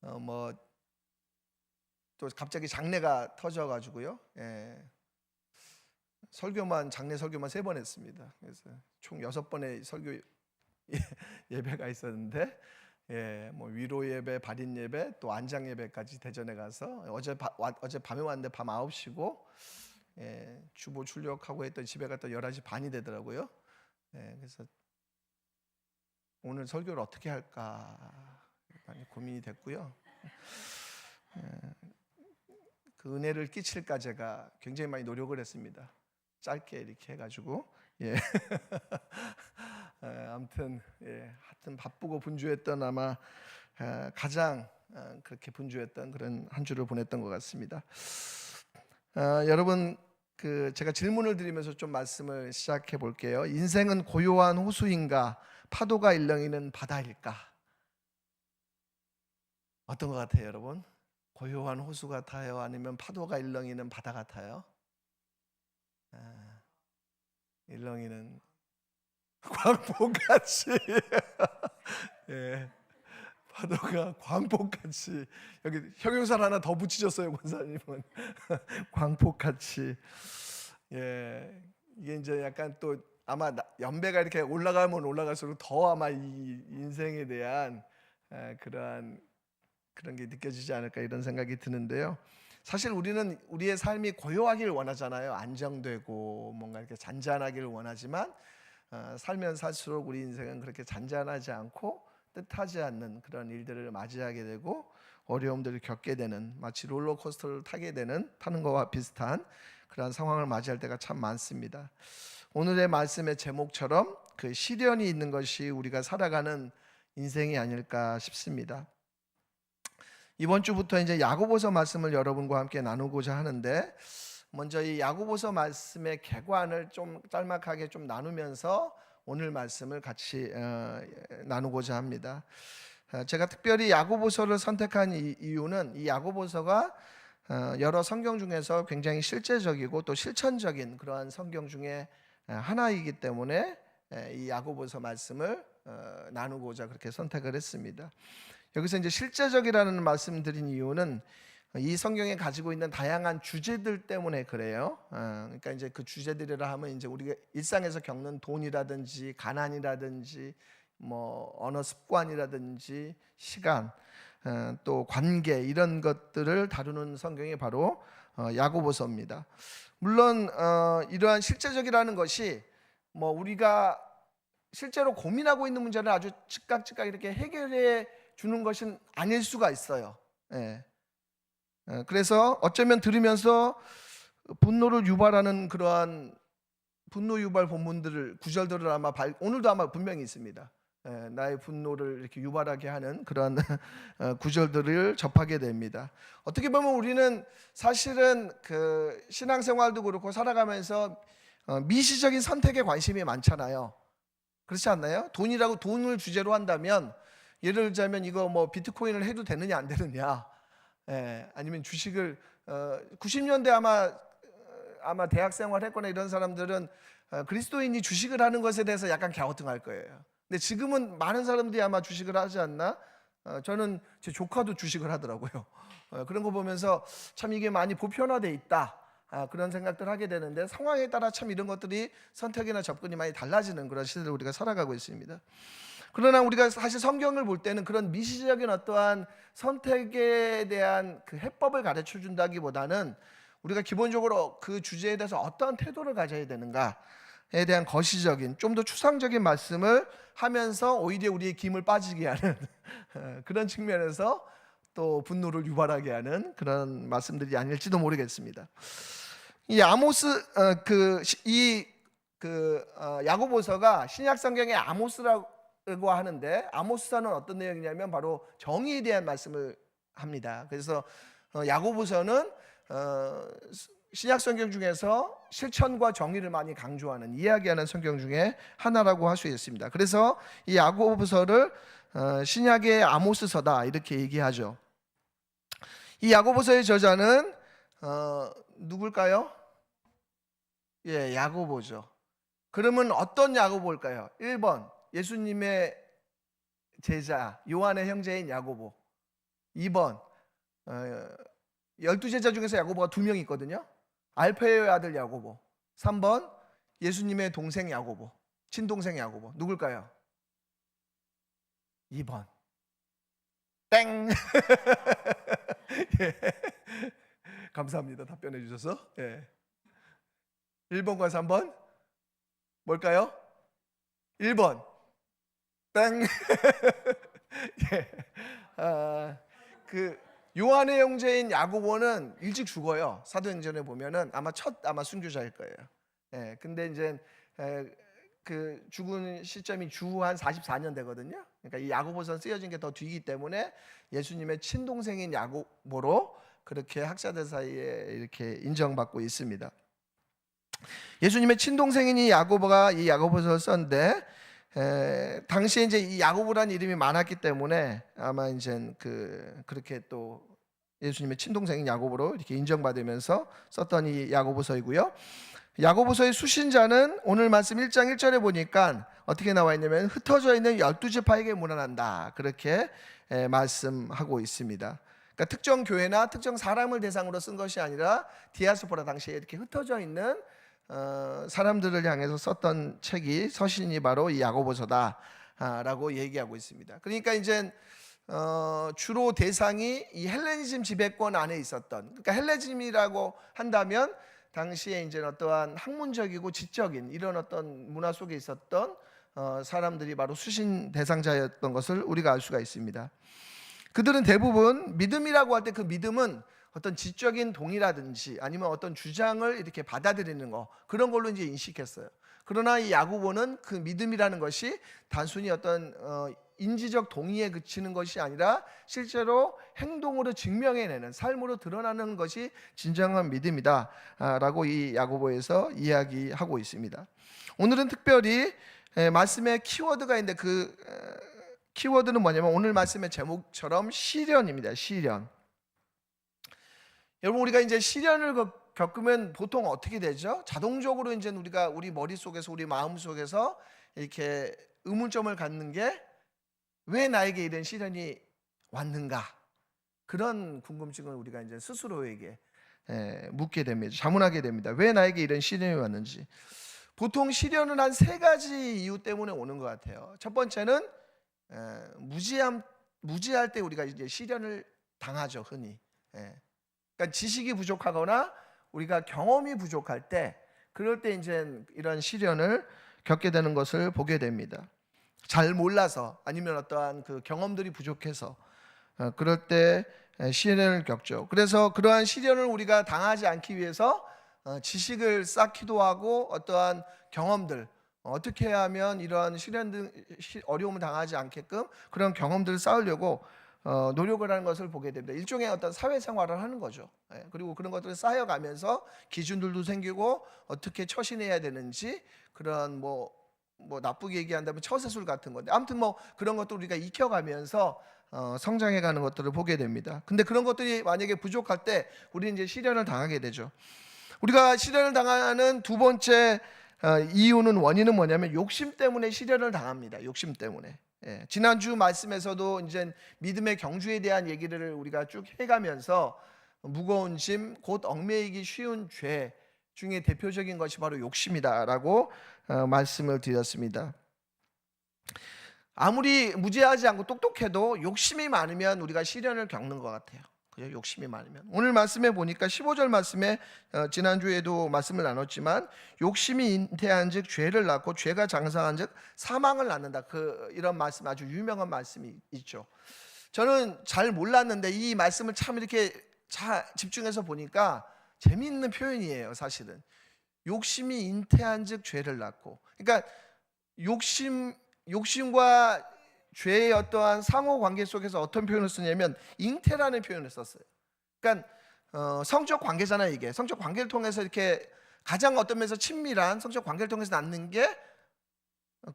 뭐 또 갑자기 장례가 터져가지고요. 장례 설교만 3번 했습니다. 그래서 총 6번의 설교 예배가 있었는데, 뭐 위로 예배, 발인 예배, 또 안장 예배까지 대전에 가서 어제 밤에 왔는데 밤 9시고, 주보 출력하고 했던 집에 갔다 11시 반이 되더라고요. 그래서 오늘 설교를 어떻게 할까 많이 고민이 됐고요. 그 은혜를 끼칠까 제가 굉장히 많이 노력을 했습니다. 짧게 이렇게 해가지고 아무튼 하여튼 바쁘고 분주했던 아마 가장 그렇게 분주했던 그런 한 주를 보냈던 것 같습니다. 여러분, 제가 질문을 드리면서 좀 말씀을 시작해 볼게요. 인생은 고요한 호수인가 파도가 일렁이는 바다일까? 어떤 것 같아요, 여러분? 고요한 호수 같아요? 아니면 파도가 일렁이는 바다 같아요? 일렁이는 광폭같이 파도가 광폭같이. 여기 형용사를 하나 더 붙이셨어요, 권사님은. 광폭같이. 이게 이제 약간 또 아마 연배가 이렇게 올라가면 올라갈수록 더 아마 이 인생에 대한 그런 게 느껴지지 않을까 이런 생각이 드는데요. 사실 우리는 우리의 삶이 고요하길 원하잖아요. 안정되고 뭔가 이렇게 잔잔하기를 원하지만 살면 살수록 우리 인생은 그렇게 잔잔하지 않고 뜻하지 않는 그런 일들을 맞이하게 되고 어려움들을 겪게 되는, 마치 롤러코스터를 타는 것과 비슷한 그런 상황을 맞이할 때가 참 많습니다. 오늘의 말씀의 제목처럼 그 시련이 있는 것이 우리가 살아가는 인생이 아닐까 싶습니다. 이번 주부터 이제 야고보서 말씀을 여러분과 함께 나누고자 하는데, 먼저 이 야고보서 말씀의 개관을 좀 짤막하게 좀 나누면서 오늘 말씀을 같이 나누고자 합니다. 제가 특별히 야고보서를 선택한 이유는 이 야고보서가 여러 성경 중에서 굉장히 실제적이고 또 실천적인 그러한 성경 중에 하나이기 때문에 이 야고보서 말씀을 나누고자 그렇게 선택을 했습니다. 여기서 이제 실제적이라는 말씀드린 이유는 이 성경에 가지고 있는 다양한 주제들 때문에 그래요. 그러니까 이제 그 주제들이라 하면 이제 우리가 일상에서 겪는 돈이라든지 가난이라든지 뭐 언어 습관이라든지 시간, 또 관계, 이런 것들을 다루는 성경이 바로 야고보서입니다. 물론 이러한 실제적이라는 것이 뭐 우리가 실제로 고민하고 있는 문제를 아주 즉각 이렇게 해결해 주는 것은 아닐 수가 있어요. 그래서 어쩌면 들으면서 분노를 유발하는 그러한 분노 유발 본문들을, 구절들을 아마 오늘도 아마 분명히 있습니다. 나의 분노를 이렇게 유발하게 하는 그런 구절들을 접하게 됩니다. 어떻게 보면 우리는 사실은 그 신앙생활도 그렇고 살아가면서 미시적인 선택에 관심이 많잖아요. 그렇지 않나요? 돈을 주제로 한다면, 예를 들자면 이거 뭐 비트코인을 해도 되느냐 안 되느냐, 아니면 주식을 90년대 아마 대학생활 했거나 이런 사람들은 그리스도인이 주식을 하는 것에 대해서 약간 갸우뚱할 거예요. 근데 지금은 많은 사람들이 아마 주식을 하지 않나? 저는 제 조카도 주식을 하더라고요. 그런 거 보면서 참 이게 많이 보편화돼 있다, 그런 생각들 하게 되는데, 상황에 따라 참 이런 것들이 선택이나 접근이 많이 달라지는 그런 시대를 우리가 살아가고 있습니다. 그러나 우리가 사실 성경을 볼 때는 그런 미시적인 어떠한 선택에 대한 그 해법을 가르쳐 준다기보다는 우리가 기본적으로 그 주제에 대해서 어떤 태도를 가져야 되는가에 대한 거시적인, 좀 더 추상적인 말씀을 하면서 오히려 우리의 김을 빠지게 하는 그런 측면에서 또 분노를 유발하게 하는 그런 말씀들이 아닐지도 모르겠습니다. 이 야고보서가 신약 성경의 아모스라고 하는데, 아모스서는 어떤 내용이냐면 바로 정의에 대한 말씀을 합니다. 그래서 야고보서는 신약 성경 중에서 실천과 정의를 많이 강조하는, 이야기하는 성경 중에 하나라고 할 수 있습니다. 그래서 이 야고보서를 신약의 아모스서다 이렇게 얘기하죠. 이 야고보서의 저자는 누굴까요? 야고보죠. 그러면 어떤 야고보일까요? 1번 예수님의 제자 요한의 형제인 야고보, 2번 12제자 중에서 야고보가 2명 있거든요. 알페의 아들 야고보. 3번 예수님의 동생 야고보, 친동생 야고보. 누굴까요? 2번. 땡. 예. 감사합니다. 답변해 주셔서. 예. 1번과 3번 뭘까요? 1번. 땡. 예. 그 요한의 형제인 야고보는 일찍 죽어요. 사도행전에 보면은 아마 순교자일 거예요. 예. 근데 이제 그 죽은 시점이 주 한 44년 되거든요. 그러니까 이 야고보서는 쓰여진 게 더 뒤이기 때문에 예수님의 친동생인 야고보로 그렇게 학자들 사이에 이렇게 인정받고 있습니다. 예수님의 친동생인 이 야고보가 이 야고보서를 썼는데 당시에 이제 이 야고보라는 이름이 많았기 때문에 아마 이제 그렇게 또 예수님의 친동생인 야고보로 이렇게 인정받으면서 썼던 이 야고보서이고요. 야고보서의 수신자는 오늘 말씀 1장 1절에 보니까 어떻게 나와 있냐면 흩어져 있는 12지파에게 문안한다, 그렇게 말씀하고 있습니다. 그러니까 특정 교회나 특정 사람을 대상으로 쓴 것이 아니라 디아스포라 당시에 이렇게 흩어져 있는 사람들을 향해서 썼던 책이 서신이 바로 이 야고보서다라고 얘기하고 있습니다. 그러니까 이제 주로 대상이 이 헬레니즘 지배권 안에 있었던, 그러니까 헬레니즘이라고 한다면 당시에 이제 어떠한 학문적이고 지적인 이런 어떤 문화 속에 있었던 사람들이 바로 수신 대상자였던 것을 우리가 알 수가 있습니다. 그들은 대부분 믿음이라고 할 때 그 믿음은 어떤 지적인 동의라든지 아니면 어떤 주장을 이렇게 받아들이는 거, 그런 걸로 이제 인식했어요. 그러나 이 야고보는 그 믿음이라는 것이 단순히 어떤 인지적 동의에 그치는 것이 아니라 실제로 행동으로 증명해내는, 삶으로 드러나는 것이 진정한 믿음이다 라고 이 야고보에서 이야기하고 있습니다. 오늘은 특별히 말씀에 키워드가 있는데 그 키워드는 뭐냐면 오늘 말씀의 제목처럼 시련입니다. 시련. 여러분, 우리가 이제 시련을 겪으면 보통 어떻게 되죠? 자동적으로 이제 우리가 우리 머릿속에서, 우리 마음속에서 이렇게 의문점을 갖는 게 왜 나에게 이런 시련이 왔는가? 그런 궁금증을 우리가 이제 스스로에게 묻게 됩니다. 자문하게 됩니다. 왜 나에게 이런 시련이 왔는지. 보통 시련은 한 3가지 이유 때문에 오는 것 같아요. 첫 번째는 무지할 때 우리가 이제 시련을 당하죠, 흔히. 그러니까 지식이 부족하거나 우리가 경험이 부족할 때, 그럴 때 이제 이런 시련을 겪게 되는 것을 보게 됩니다. 잘 몰라서, 아니면 어떠한 그 경험들이 부족해서 그럴 때 시련을 겪죠. 그래서 그러한 시련을 우리가 당하지 않기 위해서 지식을 쌓기도 하고 어떠한 경험들, 어떻게 하면 이러한 어려움을 당하지 않게끔 그런 경험들을 쌓으려고 노력을 하는 것을 보게 됩니다. 일종의 어떤 사회생활을 하는 거죠. 그리고 그런 것들을 쌓여가면서 기준들도 생기고 어떻게 처신해야 되는지, 그런 뭐 나쁘게 얘기한다면 처세술 같은 건데, 아무튼 뭐 그런 것도 우리가 익혀가면서 성장해가는 것들을 보게 됩니다. 근데 그런 것들이 만약에 부족할 때 우리는 이제 시련을 당하게 되죠. 우리가 시련을 당하는 두 번째 이유는, 원인은 뭐냐면 욕심 때문에 시련을 당합니다. 욕심 때문에. 지난주 말씀에서도 이제 믿음의 경주에 대한 얘기를 우리가 쭉 해가면서 무거운 짐, 곧 얽매이기 쉬운 죄 중에 대표적인 것이 바로 욕심이다라고 말씀을 드렸습니다. 아무리 무지하지 않고 똑똑해도 욕심이 많으면 우리가 시련을 겪는 것 같아요. 그죠? 욕심이 많으면. 오늘 말씀에 보니까 15절 말씀에 지난주에도 말씀을 나눴지만 욕심이 잉태한 즉 죄를 낳고 죄가 장성한 즉 사망을 낳는다. 이런 말씀, 아주 유명한 말씀이 있죠. 저는 잘 몰랐는데 이 말씀을 참 이렇게 잘 집중해서 보니까 재미있는 표현이에요. 사실은 욕심이 잉태한 즉 죄를 낳고, 그러니까 욕심과 죄의 어떠한 상호 관계 속에서 어떤 표현을 쓰냐면 잉태라는 표현을 썼어요. 그러니까 성적 관계잖아요. 이게 성적 관계를 통해서 이렇게 가장 어떤 면에서 친밀한 성적 관계를 통해서 낳는 게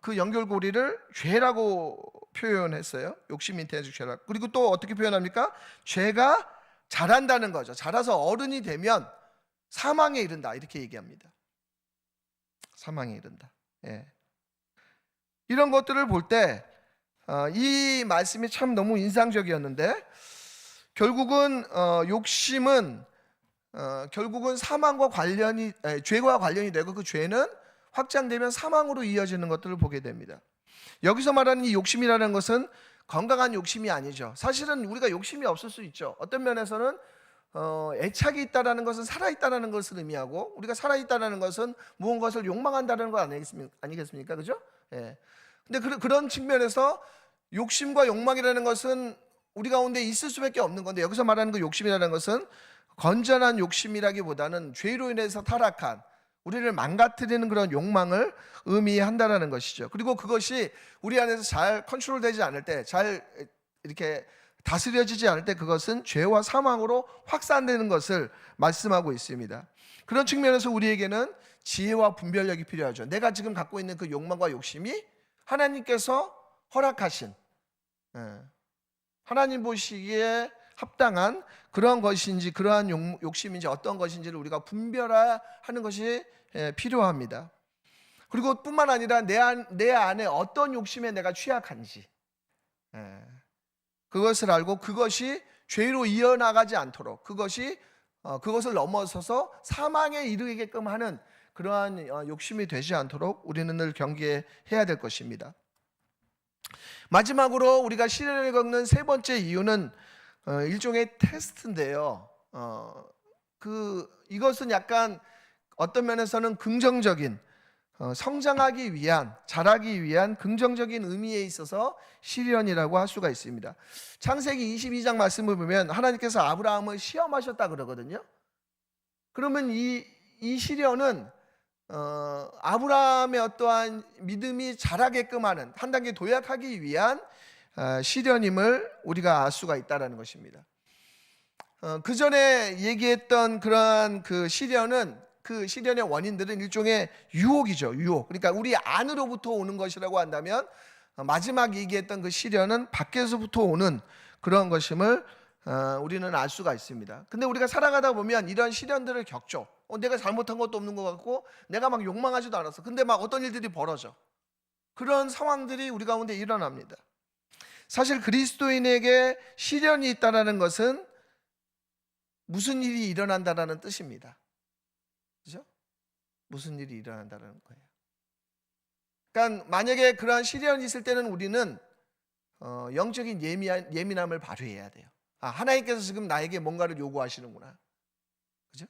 그 연결고리를 죄라고 표현했어요. 욕심 잉태한 즉 죄라. 그리고 또 어떻게 표현합니까? 죄가 자란다는 거죠. 자라서 어른이 되면 사망에 이른다, 이렇게 얘기합니다. 사망에 이른다. 이런 것들을 볼 때 이 말씀이 참 너무 인상적이었는데, 결국은 욕심은 결국은 사망과 죄와 관련이 되고 그 죄는 확장되면 사망으로 이어지는 것들을 보게 됩니다. 여기서 말하는 이 욕심이라는 것은 건강한 욕심이 아니죠. 사실은 우리가 욕심이 없을 수 있죠. 어떤 면에서는 애착이 있다라는 것은 살아있다라는 것을 의미하고, 우리가 살아있다라는 것은 무언가를 욕망한다는 것 아니겠습니까? 그죠? 예. 근데 그런 측면에서 욕심과 욕망이라는 것은 우리 가운데 있을 수밖에 없는 건데, 여기서 말하는 그 욕심이라는 것은 건전한 욕심이라기보다는 죄로 인해서 타락한, 우리를 망가뜨리는 그런 욕망을 의미한다라는 것이죠. 그리고 그것이 우리 안에서 잘 컨트롤되지 않을 때, 잘 이렇게 다스려지지 않을 때 그것은 죄와 사망으로 확산되는 것을 말씀하고 있습니다. 그런 측면에서 우리에게는 지혜와 분별력이 필요하죠. 내가 지금 갖고 있는 그 욕망과 욕심이 하나님께서 허락하신, 하나님 보시기에 합당한 그런 것인지, 그러한 욕심인지 어떤 것인지를 우리가 분별하는 것이 필요합니다. 그리고 뿐만 아니라 내 안에 어떤 욕심에 내가 취약한지, 그것을 알고 그것이 죄로 이어나가지 않도록, 그것을 넘어서서 사망에 이르게끔 하는 그러한 욕심이 되지 않도록 우리는 늘 경계해야 될 것입니다. 마지막으로 우리가 시련을 겪는 세 번째 이유는 일종의 테스트인데요. 이것은 약간 어떤 면에서는 긍정적인, 성장하기 위한, 자라기 위한 긍정적인 의미에 있어서 시련이라고 할 수가 있습니다. 창세기 22장 말씀을 보면 하나님께서 아브라함을 시험하셨다 그러거든요. 그러면 이 시련은 아브라함의 어떠한 믿음이 자라게끔 하는, 한 단계 도약하기 위한 시련임을 우리가 알 수가 있다는 것입니다. 그 전에 얘기했던 그러한 그 시련의 원인들은 일종의 유혹이죠. 유혹. 그러니까 우리 안으로부터 오는 것이라고 한다면, 마지막 얘기했던 그 시련은 밖에서부터 오는 그런 것임을 우리는 알 수가 있습니다. 근데 우리가 살아가다 보면 이런 시련들을 겪죠. 내가 잘못한 것도 없는 것 같고, 내가 막 욕망하지도 않았어. 근데 막 어떤 일들이 벌어져. 그런 상황들이 우리 가운데 일어납니다. 사실 그리스도인에게 시련이 있다는 것은 무슨 일이 일어난다는 뜻입니다. 그죠? 무슨 일이 일어난다는 거예요. 그러니까 만약에 그러한 시련이 있을 때는 우리는 영적인 예민함을 발휘해야 돼요. 하나님께서 지금 나에게 뭔가를 요구하시는구나. 그죠?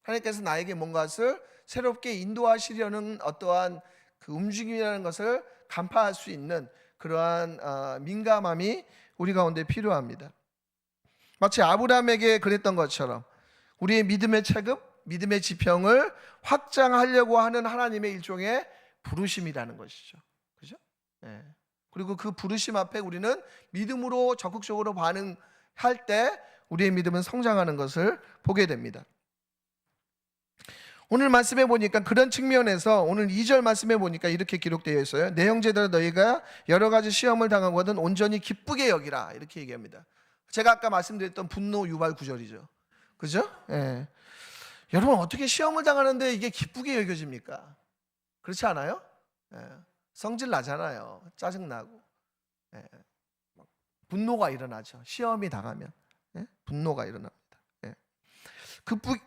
하나님께서 나에게 뭔가를 새롭게 인도하시려는 어떠한 그 움직임이라는 것을 간파할 수 있는 그러한 민감함이 우리 가운데 필요합니다. 마치 아브라함에게 그랬던 것처럼 우리의 믿음의 체급, 믿음의 지평을 확장하려고 하는 하나님의 일종의 부르심이라는 것이죠. 그죠? 네. 그리고 그 부르심 앞에 우리는 믿음으로 적극적으로 반응할 때 우리의 믿음은 성장하는 것을 보게 됩니다. 오늘 말씀해 보니까 그런 측면에서 오늘 2절 말씀해 보니까 이렇게 기록되어 있어요. 내 형제들아 너희가 여러 가지 시험을 당하거든 온전히 기쁘게 여기라, 이렇게 얘기합니다. 제가 아까 말씀드렸던 분노 유발 구절이죠. 그죠? 예. 여러분, 어떻게 시험을 당하는데 이게 기쁘게 여겨집니까? 그렇지 않아요? 예. 성질 나잖아요. 짜증나고. 예. 분노가 일어나죠. 시험이 당하면. 예? 분노가 일어납니다. 예.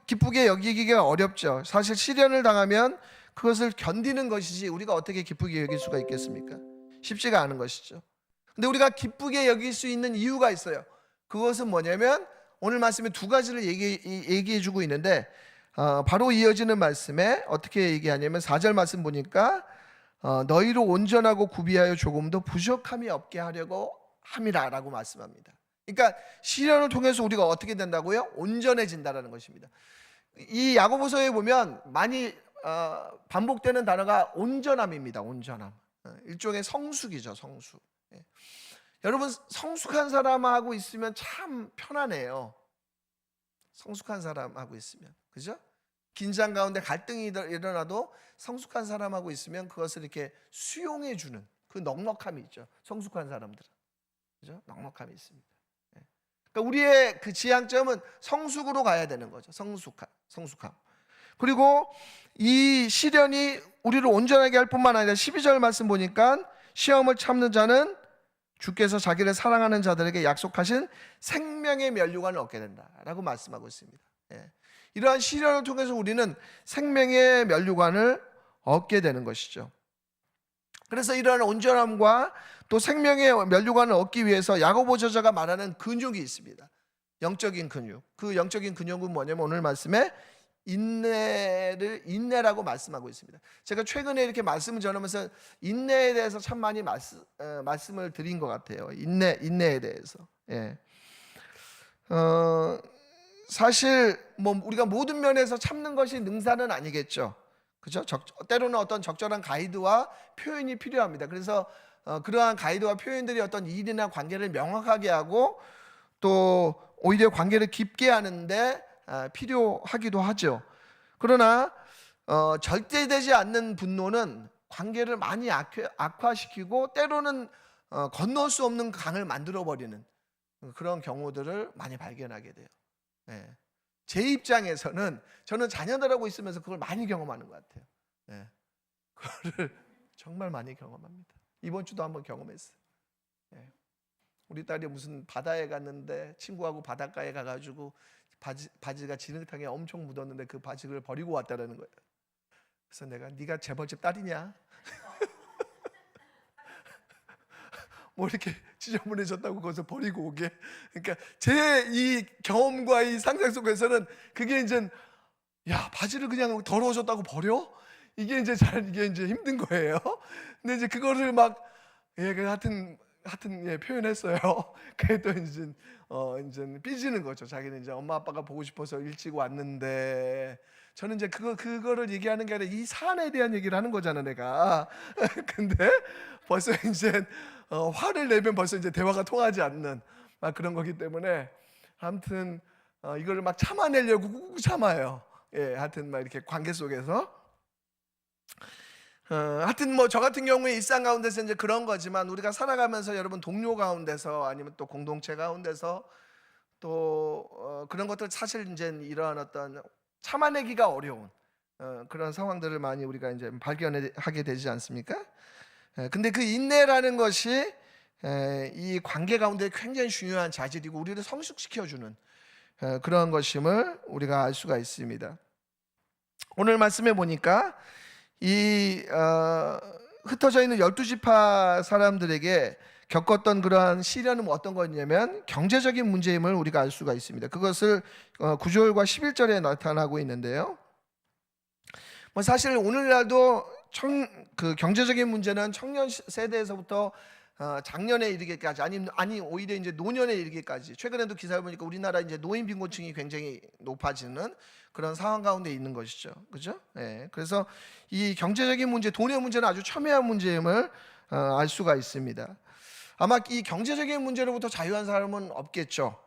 기쁘게 여기기가 어렵죠. 사실 시련을 당하면 그것을 견디는 것이지 우리가 어떻게 기쁘게 여길 수가 있겠습니까? 쉽지가 않은 것이죠. 근데 우리가 기쁘게 여길 수 있는 이유가 있어요. 그것은 뭐냐면 오늘 말씀에 두 가지를 얘기해 주고 있는데, 바로 이어지는 말씀에 어떻게 얘기하냐면 4절 말씀 보니까 너희로 온전하고 구비하여 조금도 부족함이 없게 하려고 함이라 라고 말씀합니다. 그러니까 시련을 통해서 우리가 어떻게 된다고요? 온전해진다는 것입니다. 이 야고보서에 보면 많이 반복되는 단어가 온전함입니다. 온전함. 일종의 성숙이죠. 성숙. 여러분, 성숙한 사람하고 있으면 참 편하네요. 성숙한 사람하고 있으면. 그죠? 긴장 가운데 갈등이 일어나도 성숙한 사람하고 있으면 그것을 이렇게 수용해 주는 그 넉넉함이 있죠. 성숙한 사람들은. 그죠? 넉넉함이 있습니다. 그러니까 우리의 그 지향점은 성숙으로 가야 되는 거죠. 성숙함. 그리고 이 시련이 우리를 온전하게 할 뿐만 아니라 12절 말씀 보니까 시험을 참는 자는 주께서 자기를 사랑하는 자들에게 약속하신 생명의 면류관을 얻게 된다라고 말씀하고 있습니다. 예. 이러한 시련을 통해서 우리는 생명의 면류관을 얻게 되는 것이죠. 그래서 이러한 온전함과 또 생명의 면류관을 얻기 위해서 야고보 저자가 말하는 근육이 있습니다. 영적인 근육. 그 영적인 근육은 뭐냐면 오늘 말씀에 인내라고 말씀하고 있습니다. 제가 최근에 이렇게 말씀을 전하면서 인내에 대해서 참 많이 말씀을 드린 것 같아요. 인내에 대해서. 예. 사실 뭐 우리가 모든 면에서 참는 것이 능사는 아니겠죠. 그죠? 때로는 어떤 적절한 가이드와 표현이 필요합니다. 그래서 그러한 가이드와 표현들이 어떤 일이나 관계를 명확하게 하고 또 오히려 관계를 깊게 하는데 필요하기도 하죠. 그러나 절대되지 않는 분노는 관계를 많이 악화시키고 때로는 건널 수 없는 강을 만들어버리는 그런 경우들을 많이 발견하게 돼요. 예. 제 입장에서는 저는 자녀들하고 있으면서 그걸 많이 경험하는 것 같아요. 예. 그거를 정말 많이 경험합니다. 이번 주도 한번 경험했어요. 예. 우리 딸이 무슨 바다에 갔는데 친구하고 바닷가에 가가지고 바지가 진흙탕에 엄청 묻었는데 그 바지를 버리고 왔다라는 거예요. 그래서 내가 네가 재벌집 딸이냐? 뭐 이렇게 지저분해졌다고 거기서 버리고 오게. 그러니까 제 이 경험과 이 상상 속에서는 그게 이제 야 바지를 그냥 더러워졌다고 버려? 이게 이제 힘든 거예요. 근데 이제 그거를 막 하여튼 표현했어요. 그래도 이제 삐지는 거죠. 자기는 이제 엄마 아빠가 보고 싶어서 일찍 왔는데 저는 이제 그거를 얘기하는 게 아니라 이 사안에 대한 얘기를 하는 거잖아 내가. 근데 벌써 이제 화를 내면 벌써 이제 대화가 통하지 않는 막 그런 거기 때문에 아무튼 이거를 막 참아내려고 꾹꾹 참아요. 예, 하여튼 막 이렇게 관계 속에서. 하여튼 뭐 저 같은 경우에 일상 가운데서 이제 그런 거지만 우리가 살아가면서 여러분 동료 가운데서 아니면 또 공동체 가운데서 또 그런 것들 사실 이제 이러한 어떤 참아내기가 어려운 그런 상황들을 많이 우리가 이제 발견하게 되지 않습니까? 근데 그 인내라는 것이 이 관계 가운데 굉장히 중요한 자질이고 우리를 성숙시켜주는 그런 것임을 우리가 알 수가 있습니다. 오늘 말씀에 보니까 이 흩어져 있는 12지파 사람들에게 겪었던 그러한 시련은 어떤 거였냐면 경제적인 문제임을 우리가 알 수가 있습니다. 그것을 9절과 11절에 나타나고 있는데요. 뭐 사실 오늘날도 그 경제적인 문제는 청년 세대에서부터 작년에 이르기까지 아니 오히려 이제 노년에 이르기까지 최근에도 기사를 보니까 우리나라 이제 노인 빈곤층이 굉장히 높아지는 그런 상황 가운데 있는 것이죠. 그죠? 예. 그래서 이 경제적인 문제, 돈의 문제는 아주 첨예한 문제임을 알 수가 있습니다. 아마 이 경제적인 문제로부터 자유한 사람은 없겠죠.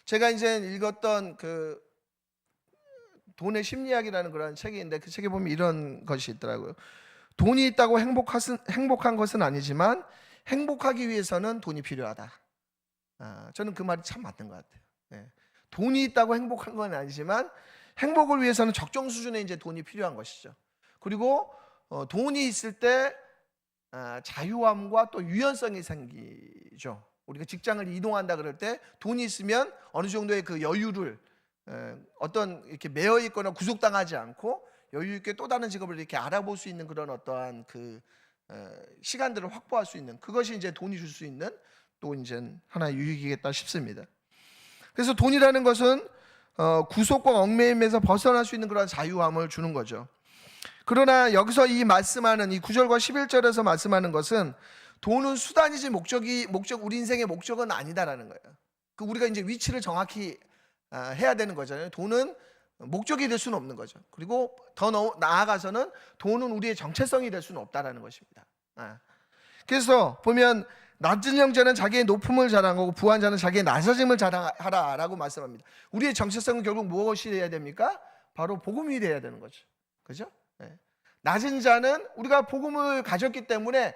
제가 이제 읽었던 그 돈의 심리학이라는 그런 책이 있는데 그 책에 보면 이런 것이 있더라고요. 돈이 있다고 행복한 것은 아니지만 행복하기 위해서는 돈이 필요하다. 저는 그 말이 참 맞는 것 같아요. 네. 돈이 있다고 행복한 건 아니지만 행복을 위해서는 적정 수준의 이제 돈이 필요한 것이죠. 그리고 돈이 있을 때 자유함과 또 유연성이 생기죠. 우리가 직장을 이동한다 그럴 때 돈이 있으면 어느 정도의 그 여유를 어떤 이렇게 매여 있거나 구속당하지 않고 여유 있게 또 다른 직업을 이렇게 알아볼 수 있는 그런 어떠한 그 시간들을 확보할 수 있는 그것이 이제 돈이 줄 수 있는 또 이제 하나의 유익이겠다 싶습니다. 그래서 돈이라는 것은 구속과 얽매임에서 벗어날 수 있는 그런 자유함을 주는 거죠. 그러나 여기서 이 말씀하는 이 9절과 11절에서 말씀하는 것은 돈은 수단이지 우리 인생의 목적은 아니다라는 거예요. 그 우리가 이제 위치를 정확히 해야 되는 거잖아요. 돈은 목적이 될 수는 없는 거죠. 그리고 더 나아가서는 돈은 우리의 정체성이 될 수는 없다라는 것입니다. 그래서 보면 낮은 형제는 자기의 높음을 자랑하고 부한 자는 자기의 낮아짐을 자랑하라라고 말씀합니다. 우리의 정체성은 결국 무엇이 돼야 됩니까? 바로 복음이 돼야 되는 거죠. 그죠? 낮은 자는 우리가 복음을 가졌기 때문에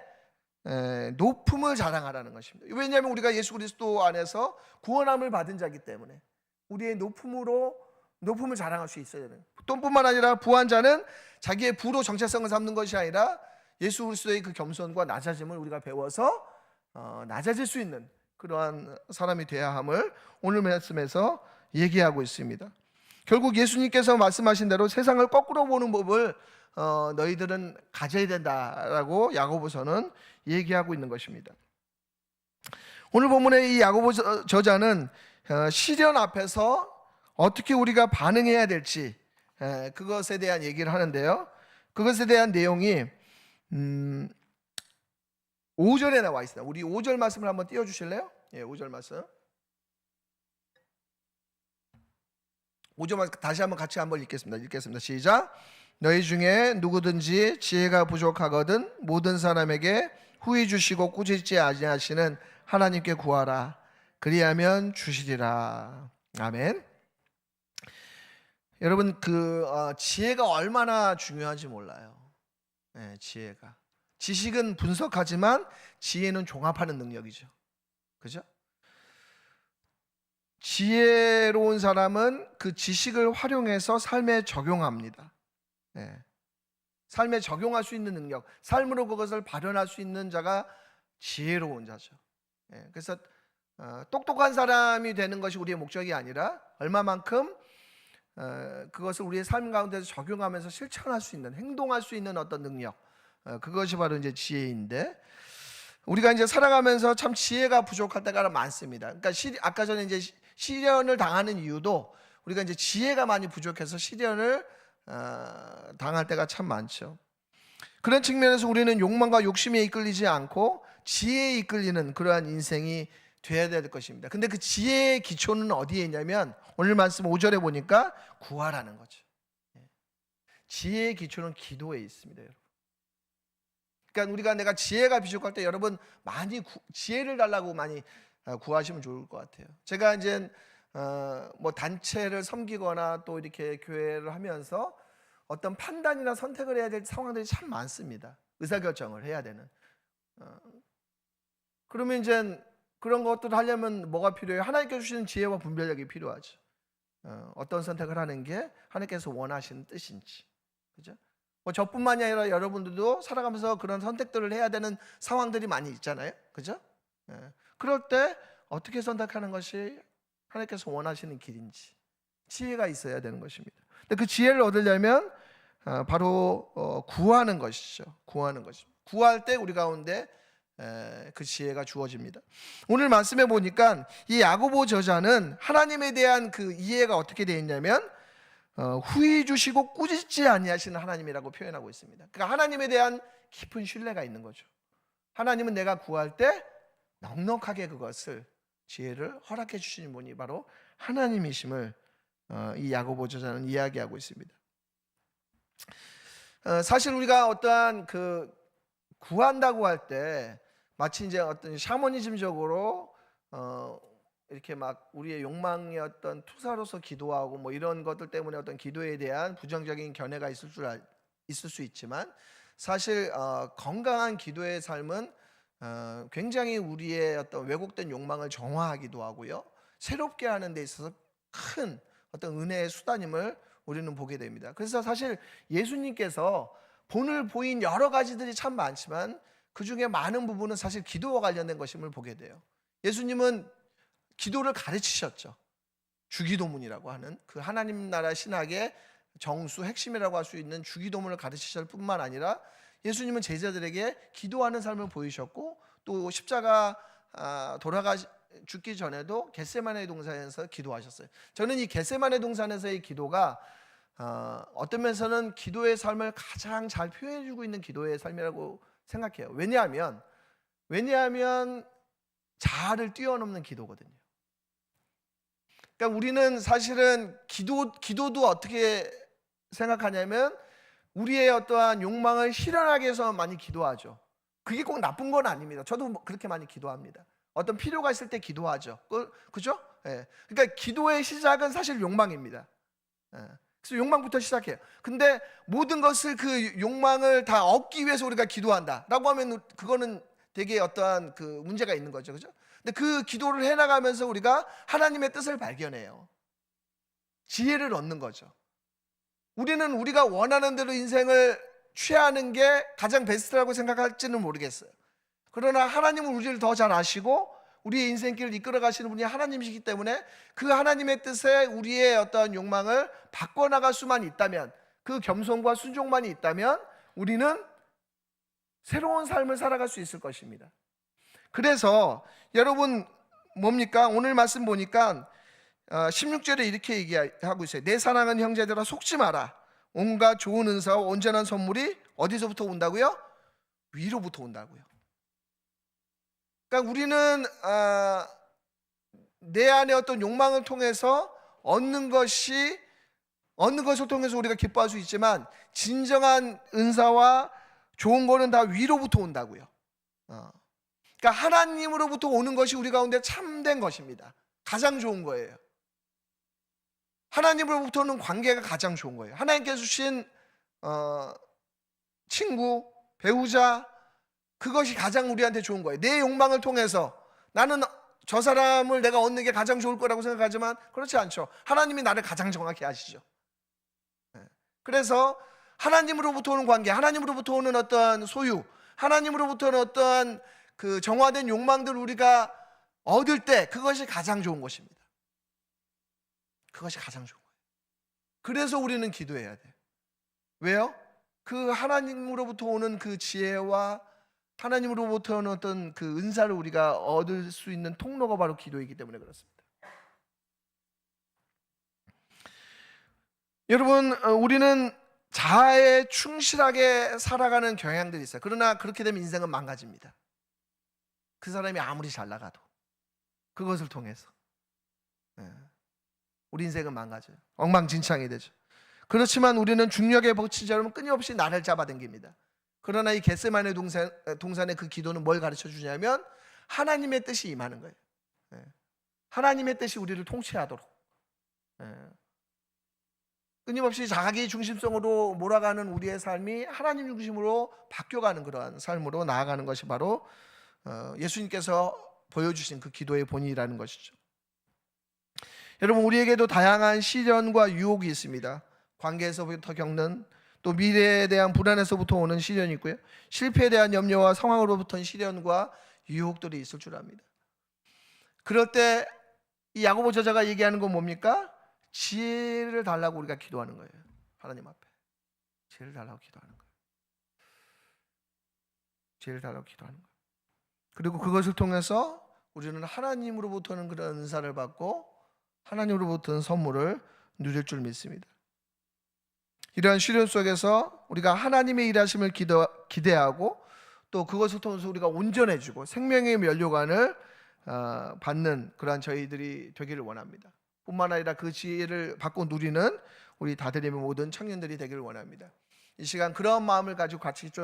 높음을 자랑하라는 것입니다. 왜냐하면 우리가 예수 그리스도 안에서 구원함을 받은 자이기 때문에 우리의 높음을 자랑할 수 있어야 되는. 돈뿐만 아니라 부한 자는 자기의 부로 정체성을 삼는 것이 아니라 예수 그리스도의 그 겸손과 낮아짐을 우리가 배워서 낮아질 수 있는 그러한 사람이 되어야 함을 오늘 말씀에서 얘기하고 있습니다. 결국 예수님께서 말씀하신 대로 세상을 거꾸로 보는 법을 너희들은 가져야 된다라고 야고보서는 얘기하고 있는 것입니다. 오늘 본문의 이 야고보 저자는 시련 앞에서 어떻게 우리가 반응해야 될지 그것에 대한 얘기를 하는데요. 그것에 대한 내용이 5절에 나와 있습니다. 우리 5절 말씀을 한번 띄워주실래요? 5절 말씀. 5절 말씀 다시 한번 같이 한번 읽겠습니다. 시작. 너희 중에 누구든지 지혜가 부족하거든 모든 사람에게 후히 주시고 꾸짖지 아니하시는 하나님께 구하라. 그리하면 주시리라. 아멘. 여러분 지혜가 얼마나 중요한지 몰라요. 지혜가. 지식은 분석하지만 지혜는 종합하는 능력이죠. 그죠? 지혜로운 사람은 그 지식을 활용해서 삶에 적용합니다. 삶에 적용할 수 있는 능력, 삶으로 그것을 발현할 수 있는 자가 지혜로운 자죠. 그래서 똑똑한 사람이 되는 것이 우리의 목적이 아니라 얼마만큼 그것을 우리의 삶 가운데서 적용하면서 실천할 수 있는, 행동할 수 있는 어떤 능력, 그것이 바로 이제 지혜인데, 우리가 이제 살아가면서 참 지혜가 부족할 때가 많습니다. 그러니까 아까 전에 이제 시련을 당하는 이유도 우리가 이제 지혜가 많이 부족해서 시련을 당할 때가 참 많죠. 그런 측면에서 우리는 욕망과 욕심에 이끌리지 않고 지혜에 이끌리는 그러한 인생이 돼야 될 것입니다. 근데 그 지혜의 기초는 어디에 있냐면 오늘 말씀 5절에 보니까 구하라는 거죠. 지혜의 기초는 기도에 있습니다, 여러분. 그러니까 내가 지혜가 부족할 때 여러분 많이 지혜를 달라고 많이 구하시면 좋을 것 같아요. 제가 이제 뭐 단체를 섬기거나 또 이렇게 교회를 하면서 어떤 판단이나 선택을 해야 될 상황들이 참 많습니다. 의사결정을 해야 되는. 그러면 이제 그런 것들을 하려면 뭐가 필요해요? 하나님께서 주시는 지혜와 분별력이 필요하죠. 어떤 선택을 하는 게 하나님께서 원하시는 뜻인지. 그죠? 뭐 저뿐만이 아니라 여러분들도 살아가면서 그런 선택들을 해야 되는 상황들이 많이 있잖아요. 그죠? 그럴 때 어떻게 선택하는 것이 하나님께서 원하시는 길인지 지혜가 있어야 되는 것입니다. 근데 그 지혜를 얻으려면 바로 구하는 것이죠. 구하는 것입니다. 구할 때 우리 가운데 그 지혜가 주어집니다. 오늘 말씀해 보니까 이 야고보 저자는 하나님에 대한 그 이해가 어떻게 되어 있냐면 후히 주시고 꾸짖지 아니하시는 하나님이라고 표현하고 있습니다. 그러니까 하나님에 대한 깊은 신뢰가 있는 거죠. 하나님은 내가 구할 때 넉넉하게 그것을 지혜를 허락해 주시는 분이 바로 하나님이심을 이 야고보 저자는 이야기하고 있습니다. 사실 우리가 어떠한 그 구한다고 할 때 마치 이제 어떤 샤머니즘적으로 이렇게 막 우리의 욕망의 어떤 투사로서 기도하고 뭐 이런 것들 때문에 어떤 기도에 대한 부정적인 견해가 있을 수 있지만 사실 건강한 기도의 삶은 굉장히 우리의 어떤 왜곡된 욕망을 정화하기도 하고요, 새롭게 하는 데 있어서 큰 어떤 은혜의 수단임을 우리는 보게 됩니다. 그래서 사실 예수님께서 본을 보인 여러 가지들이 참 많지만 그 중에 많은 부분은 사실 기도와 관련된 것임을 보게 돼요. 예수님은 기도를 가르치셨죠. 주기도문이라고 하는 그 하나님 나라 신학의 정수 핵심이라고 할 수 있는 주기도문을 가르치실 뿐만 아니라 예수님은 제자들에게 기도하는 삶을 보이셨고 또 십자가 죽기 전에도 겟세마네 동산에서 기도하셨어요. 저는 이 겟세마네 동산에서의 기도가 어떤 면에서는 기도의 삶을 가장 잘 표현해주고 있는 기도의 삶이라고 생각해요. 왜냐하면 자아를 뛰어넘는 기도거든요. 그러니까 우리는 사실은 기도도 어떻게 생각하냐면 우리의 어떠한 욕망을 실현하기 위해서 많이 기도하죠. 그게 꼭 나쁜 건 아닙니다. 저도 그렇게 많이 기도합니다. 어떤 필요가 있을 때 기도하죠. 그죠? 그러니까 기도의 시작은 사실 욕망입니다. 그래서 욕망부터 시작해요. 근데 모든 것을 그 욕망을 다 얻기 위해서 우리가 기도한다라고 하면 그거는 되게 어떠한 그 문제가 있는 거죠. 그죠? 근데 그 기도를 해나가면서 우리가 하나님의 뜻을 발견해요. 지혜를 얻는 거죠. 우리는 우리가 원하는 대로 인생을 취하는 게 가장 베스트라고 생각할지는 모르겠어요. 그러나 하나님은 우리를 더 잘 아시고 우리의 인생길을 이끌어 가시는 분이 하나님이시기 때문에 그 하나님의 뜻에 우리의 어떤 욕망을 바꿔나갈 수만 있다면, 그 겸손과 순종만이 있다면 우리는 새로운 삶을 살아갈 수 있을 것입니다. 그래서 여러분 뭡니까? 오늘 말씀 보니까 16절에 이렇게 얘기하고 있어요. 내 사랑하는 형제들아 속지 마라. 온갖 좋은 은사와 온전한 선물이 어디서부터 온다고요? 위로부터 온다고요. 그러니까 우리는 내 안에 어떤 욕망을 통해서 얻는 것을 통해서 우리가 기뻐할 수 있지만, 진정한 은사와 좋은 거는 다 위로부터 온다고요. 그러니까 하나님으로부터 오는 것이 우리 가운데 참된 것입니다. 가장 좋은 거예요. 하나님으로부터 오는 관계가 가장 좋은 거예요. 하나님께서 주신 친구, 배우자, 그것이 가장 우리한테 좋은 거예요. 내 욕망을 통해서 나는 저 사람을 내가 얻는 게 가장 좋을 거라고 생각하지만 그렇지 않죠. 하나님이 나를 가장 정확히 아시죠. 그래서 하나님으로부터 오는 관계, 하나님으로부터 오는 어떤 소유, 하나님으로부터 오는 어떤 그 정화된 욕망들 우리가 얻을 때 그것이 가장 좋은 것입니다. 그것이 가장 좋은 거예요. 그래서 우리는 기도해야 돼요. 왜요? 그 하나님으로부터 오는 그 지혜와 하나님으로부터 오는 어떤 그 은사를 우리가 얻을 수 있는 통로가 바로 기도이기 때문에 그렇습니다. 여러분, 우리는 자아에 충실하게 살아가는 경향들이 있어요. 그러나 그렇게 되면 인생은 망가집니다. 그 사람이 아무리 잘 나가도 그것을 통해서 우리 인생은 망가져요. 엉망진창이 되죠. 그렇지만 우리는 중력의 법칙처럼 끊임없이 나를 잡아당깁니다. 그러나 이 겟세마네 동산의 그 기도는 뭘 가르쳐 주냐면 하나님의 뜻이 임하는 거예요. 하나님의 뜻이 우리를 통치하도록, 끊임없이 자기 중심성으로 몰아가는 우리의 삶이 하나님 중심으로 바뀌어가는 그러한 삶으로 나아가는 것이 바로 예수님께서 보여주신 그 기도의 본이라는 것이죠. 여러분, 우리에게도 다양한 시련과 유혹이 있습니다. 관계에서부터 겪는, 또 미래에 대한 불안에서부터 오는 시련이 있고요, 실패에 대한 염려와 상황으로부터는 시련과 유혹들이 있을 줄 압니다. 그럴 때 이 야고보 저자가 얘기하는 건 뭡니까? 지혜를 달라고 우리가 기도하는 거예요. 하나님 앞에 지혜를 달라고 기도하는 거예요. 지혜를 달라고 기도하는 거예요. 그리고 그것을 통해서 우리는 하나님으로부터는 그런 은사를 받고 하나님으로부터는 선물을 누릴 줄 믿습니다. 이러한 시련 속에서 우리가 하나님의 일하심을 기대하고 또 그것을 통해서 우리가 온전해지고 생명의 면류관을 받는 그러한 저희들이 되기를 원합니다. 뿐만 아니라 그 지혜를 받고 누리는 우리 다드림의 모든 청년들이 되기를 원합니다. 이 시간 그런 마음을 가지고 같이 좀